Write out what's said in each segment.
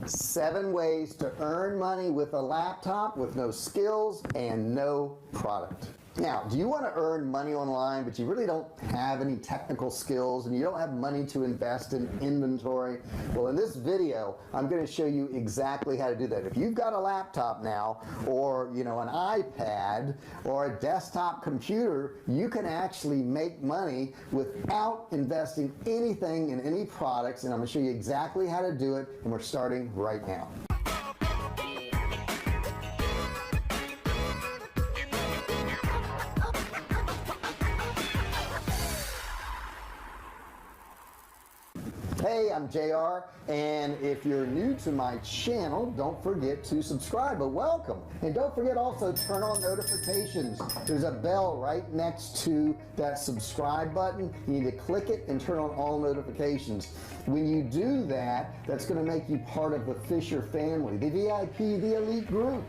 7 ways to earn money with a laptop with no skills and no product. Now, do you want to earn money online, but you really don't have any technical skills and you don't have money to invest in inventory? Well, in this video, I'm going to show you exactly how to do that. If you've got a laptop now, or an iPad, or a desktop computer, you can actually make money without investing anything in any products, and I'm going to show you exactly how to do it, and we're starting right now. Hey, I'm JR, and if you're new to my channel, don't forget to subscribe, but welcome. And don't forget also turn on notifications. There's a bell right next to that subscribe button. You need to click it and turn on all notifications. When you do that, that's going to make you part of the Fisher family, the VIP, the elite group,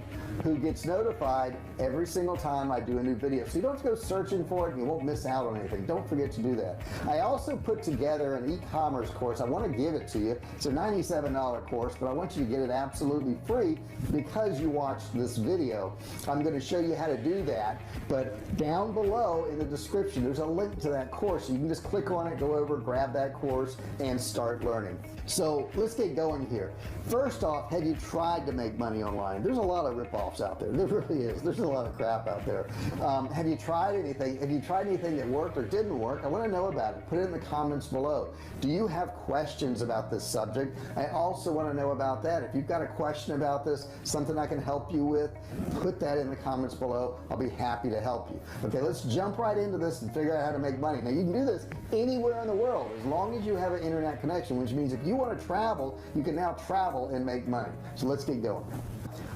who gets notified every single time I do a new video. So you don't have to go searching for it and you won't miss out on anything. Don't forget to do that. I also put together an e-commerce course. I want to give it to you. It's a $97 course, but I want you to get it absolutely free because you watched this video. I'm going to show you how to do that, but down below in the description there's a link to that course. You can just click on it, go over, grab that course, and start learning. So let's get going here. First off, have you tried to make money online? There's a lot of rip-offs out there. There really is. There's a lot of crap out there. Have you tried anything? Have you tried anything that worked or didn't work? I want to know about it. Put it in the comments below. Do you have questions about this subject? I also want to know about that. If you've got a question about this, something I can help you with, put that in the comments below. I'll be happy to help you. Okay, let's jump right into this and figure out how to make money. Now, you can do this anywhere in the world as long as you have an internet connection, which means if you want to travel, you can now travel and make money. So let's get going.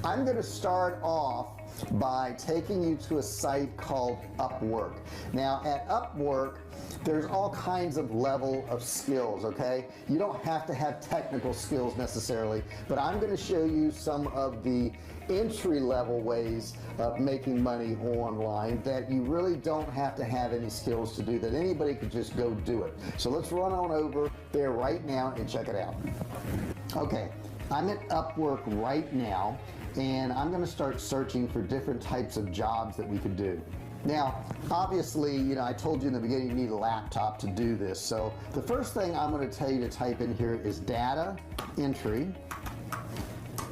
I'm going to start off by taking you to a site called Upwork. Now, at Upwork, there's all kinds of level of skills, okay? You don't have to have technical skills necessarily, but I'm going to show you some of the entry-level ways of making money online that you really don't have to have any skills to do, that anybody could just go do it. So let's run on over there right now and check it out. Okay, I'm at Upwork right now, and I'm going to start searching for different types of jobs that we could do. Now, obviously, I told you in the beginning you need a laptop to do this. So the first thing I'm going to tell you to type in here is data entry.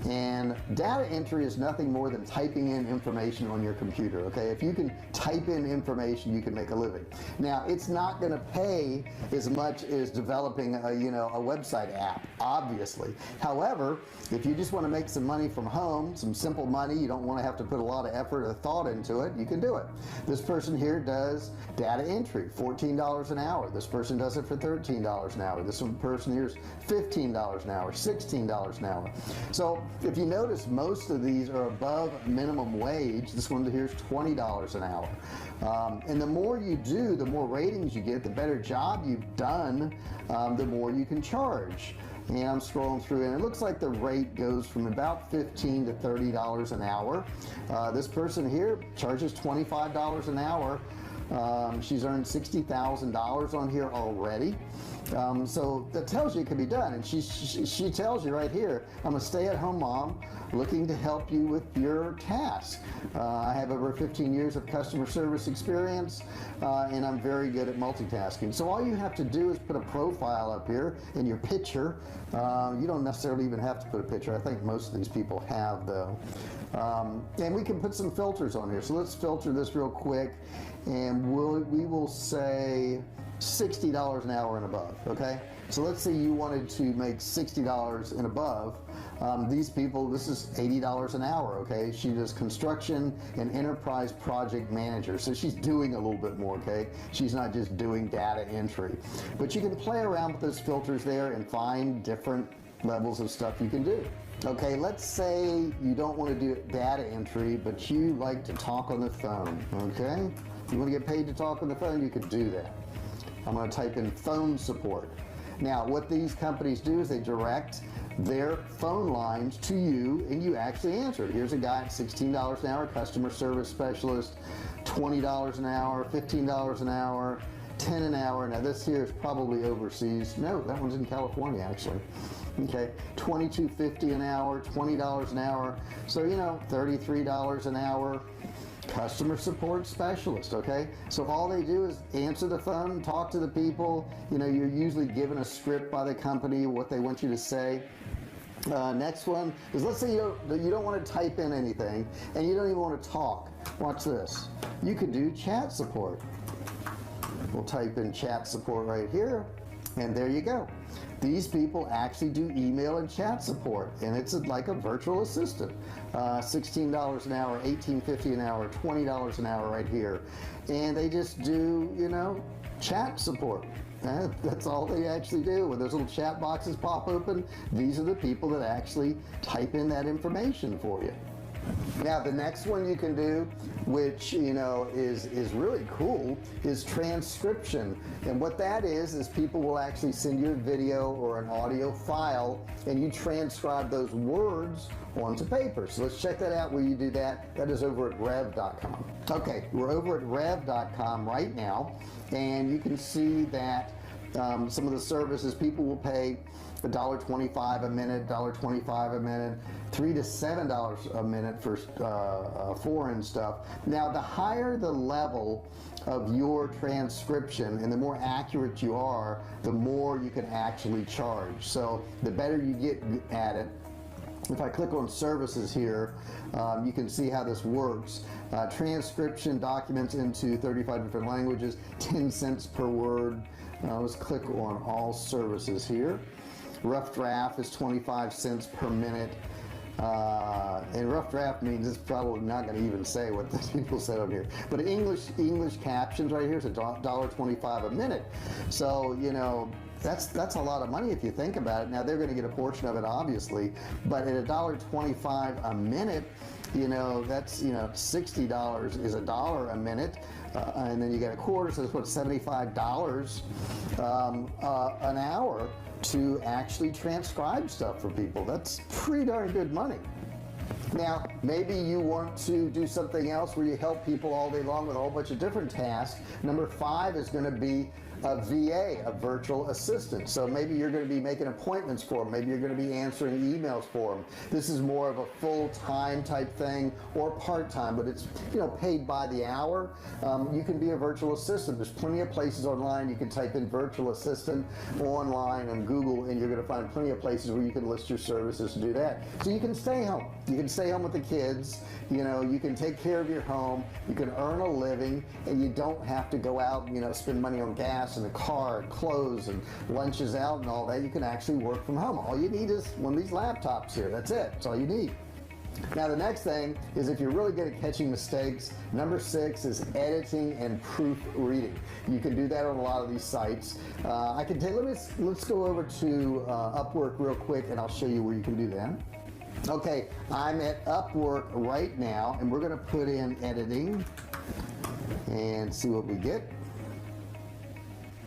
And data entry is nothing more than typing in information on your computer, okay? If you can type in information, you can make a living. Now, it's not going to pay as much as developing a website app, obviously. However, if you just want to make some money from home, some simple money, you don't want to have to put a lot of effort or thought into it, you can do it. This person here does data entry, $14 an hour. This person does it for $13 an hour. This person here is $15 an hour, $16 an hour. So if you notice, most of these are above minimum wage. This one here is $20 an hour. And the more you do, the more ratings you get, the better job you've done, the more you can charge. And I'm scrolling through, and it looks like the rate goes from about $15 to $30 an hour. This person here charges $25 an hour. She's earned $60,000 on here already. So that tells you it can be done, and she tells you right here, I'm a stay-at-home mom looking to help you with your task. I have over 15 years of customer service experience, and I'm very good at multitasking. So all you have to do is put a profile up here in your picture. You don't necessarily even have to put a picture. I think most of these people have, though. And we can put some filters on here. So let's filter this real quick, and we will say $60 an hour and above, okay? So let's say you wanted to make $60 and above. These people, this is $80 an hour, okay? She does construction and enterprise project manager. So she's doing a little bit more, okay? She's not just doing data entry. But you can play around with those filters there and find different levels of stuff you can do. Okay, let's say you don't want to do data entry, but you like to talk on the phone, okay? If you want to get paid to talk on the phone, you could do that. I'm going to type in phone support. Now, what these companies do is they direct their phone lines to you, and you actually answer it. Here's a guy at $16 an hour, customer service specialist, $20 an hour, $15 an hour, $10 an hour. Now, this here is probably overseas. No, that one's in California, actually. Okay, $22.50 an hour, $20 an hour. So, you know, $33 an hour. Customer support specialist, okay? So all they do is answer the phone, talk to the people. You know, you're usually given a script by the company, what they want you to say. Next one is, let's say you don't want to type in anything and you don't even want to talk. Watch this. You could do chat support. We'll type in chat support right here, and there you go. These people actually do email and chat support, and it's like a virtual assistant. $16 an hour, $18.50 an hour, $20 an hour right here. And they just do, you know, chat support. That's all they actually do. When those little chat boxes pop open, these are the people that actually type in that information for you. Now, the next one you can do, which, you know, is really cool, is transcription. And what that is people will actually send you a video or an audio file, and you transcribe those words onto paper. So let's check that out where you do that. That is over at rev.com. Okay, we're over at rev.com right now, and you can see that some of the services people will pay $1.25 a minute, $1.25 a minute, $3 to $7 a minute for foreign stuff. Now, the higher the level of your transcription and the more accurate you are, the more you can actually charge. So the better you get at it. If I click on services here, you can see how this works. Transcription documents into 35 different languages, 10 cents per word. Let's click on all services here. Rough draft is 25 cents per minute. And rough draft means it's probably not going to even say what the people said on here. But English captions right here is $1.25 a minute. So, you know, that's a lot of money if you think about it. Now, they're going to get a portion of it, obviously, but at $1.25 a minute, you know, that's, you know, $60 is $1 a minute, and then you get a quarter, so it's what, $75 an hour to actually transcribe stuff for people. That's pretty darn good money. Now, maybe you want to do something else where you help people all day long with a whole bunch of different tasks. Number 5 is going to be a VA, a virtual assistant. So maybe you're going to be making appointments for them. Maybe you're going to be answering emails for them. This is more of a full-time type thing or part-time, but it's, you know, paid by the hour. You can be a virtual assistant. There's plenty of places online. You can type in virtual assistant online on Google, and you're going to find plenty of places where you can list your services to do that. So you can stay home. You can stay home with the kids. You know, you can take care of your home. You can earn a living, and you don't have to go out, you know, spend money on gas and a car and clothes and lunches out and all that. You can actually work from home. All you need is one of these laptops here. That's it. That's all you need. Now, the next thing is, if you're really good at catching mistakes, number 6 is editing and proofreading. You can do that on a lot of these sites. I can tell. Let's go over to Upwork real quick, and I'll show you where you can do that. Okay, I'm at Upwork right now, and we're going to put in editing and see what we get.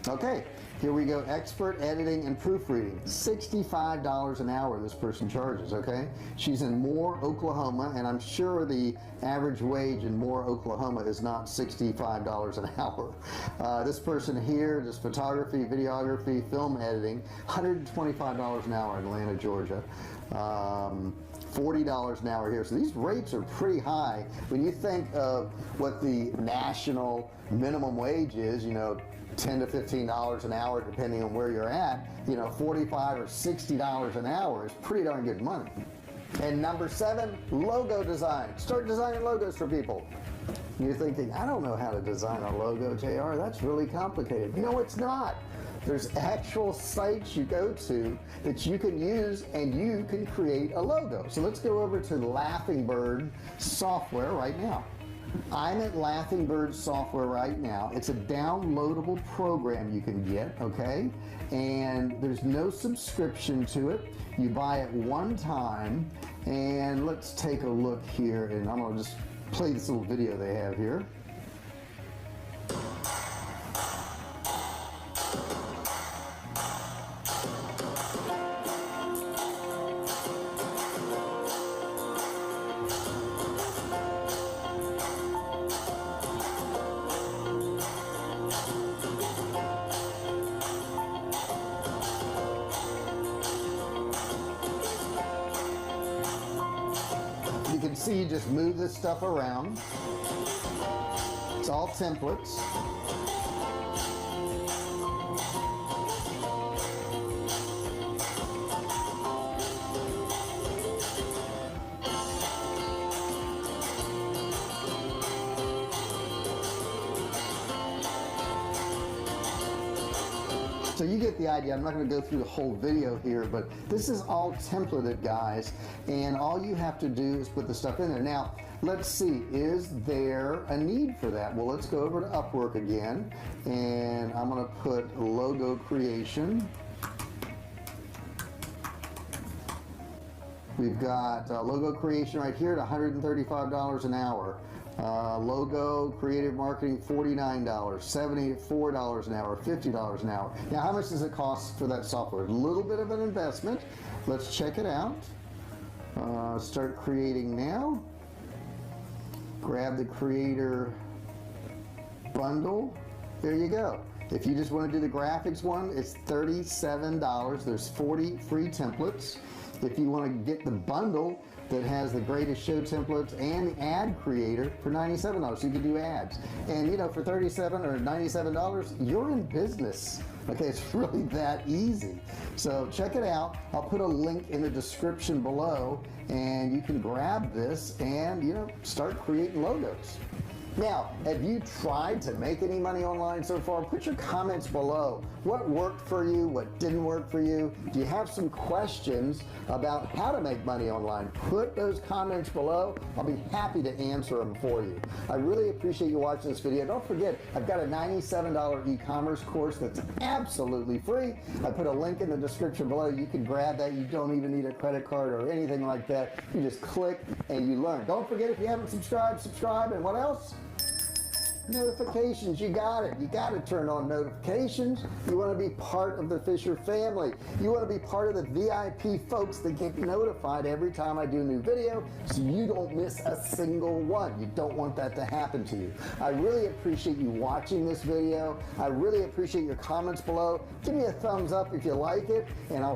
Okay, here we go. Expert editing and proofreading. $65 an hour this person charges, okay? She's in Moore, Oklahoma, and I'm sure the average wage in Moore, Oklahoma is not $65 an hour. This person here does photography, videography, film editing, $125 an hour in Atlanta, Georgia. $40 an hour here. So these rates are pretty high. When you think of what the national minimum wage is, you know, $10 to $15 an hour, depending on where you're at, you know, $45 or $60 an hour is pretty darn good money. And number 7, logo design. Start designing logos for people. You're thinking, I don't know how to design a logo, JR. That's really complicated. No, it's not. There's actual sites you go to that you can use, and you can create a logo. So let's go over to Laughing Bird software right now. I'm at Laughing Bird software right now. It's a downloadable program you can get, okay? And there's no subscription to it. You buy it one time, and let's take a look here, and I'm gonna just play this little video they have here. see, you just move this stuff around. It's all templates. So you get the idea. I'm not going to go through the whole video here, but this is all templated, guys, and all you have to do is put the stuff in there. Now, let's see, is there a need for that? Well, let's go over to Upwork again, and I'm going to put logo creation. We've got logo creation right here at $135 an hour. Logo, creative marketing, $49, $74 an hour, $50 an hour. Now, how much does it cost for that software? A little bit of an investment. Let's check it out. Start creating now. Grab the creator bundle. There you go. If you just want to do the graphics one, it's $37. There's 40 free templates. If you want to get the bundle that has the greatest show templates and the ad creator for $97, so you can do ads. And you know, for $37 or $97, you're in business. Okay, it's really that easy. So check it out. I'll put a link in the description below, and you can grab this and, you know, start creating logos. Now, have you tried to make any money online so far? Put your comments below. What worked for you? What didn't work for you? Do you have some questions about how to make money online? Put those comments below. I'll be happy to answer them for you. I really appreciate you watching this video. Don't forget, I've got a $97 e-commerce course that's absolutely free. I put a link in the description below. You can grab that. You don't even need a credit card or anything like that. You just click and you learn. Don't forget, if you haven't subscribed, subscribe. And what else? Notifications. You got it. You got to turn on notifications. You want to be part of the Fisher family. You want to be part of the VIP folks that get notified every time I do a new video, so you don't miss a single one. You don't want that to happen to you. I really appreciate you watching this video. I really appreciate your comments below. Give me a thumbs up if you like it, and I'll